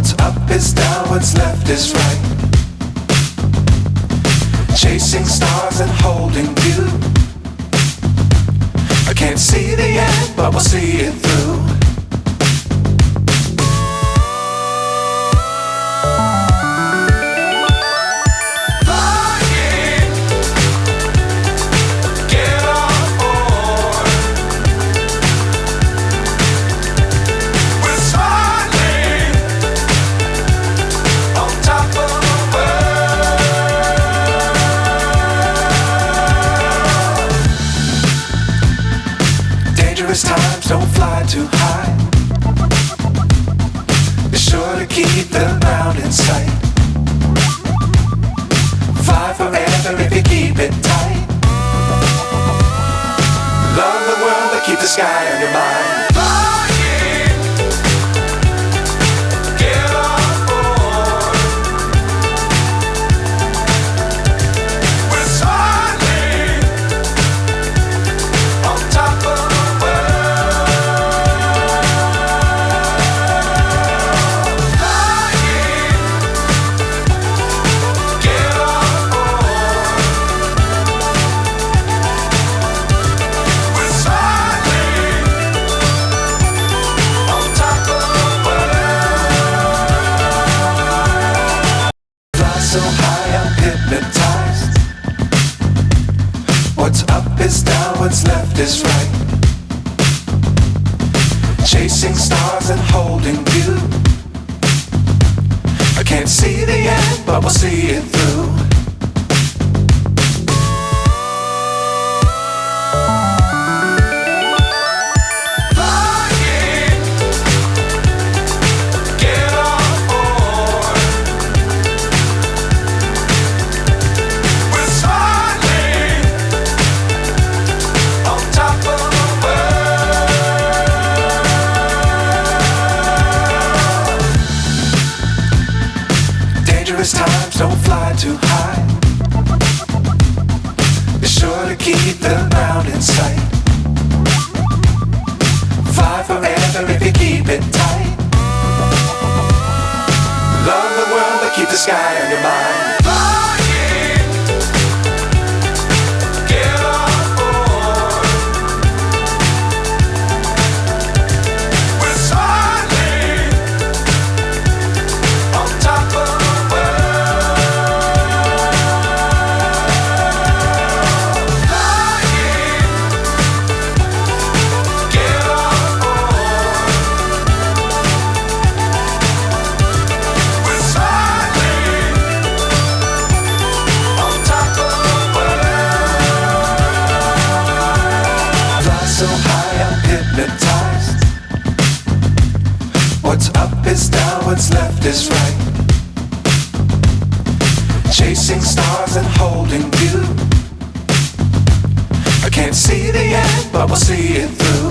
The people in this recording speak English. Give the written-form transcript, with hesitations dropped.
What's up is down, what's left is right. Chasing stars and holding you. I can't see the end, but we'll see it through. Times don't fly too high. Be sure to keep the ground in sight. Fly forever if you keep it tight. Love the world but keep the sky on your mind. So high I'm hypnotized. What's up is down, what's left is right. Chasing stars and holding you. I can't see the end, but we'll see it through. Times don't fly too high. Be sure to keep the ground in sight. Fly forever if you keep it tight. Love the world but keep the sky on your mind. So high I'm hypnotized. What's up is down, what's left is right. Chasing stars and holding you. I can't see the end, but we'll see it through.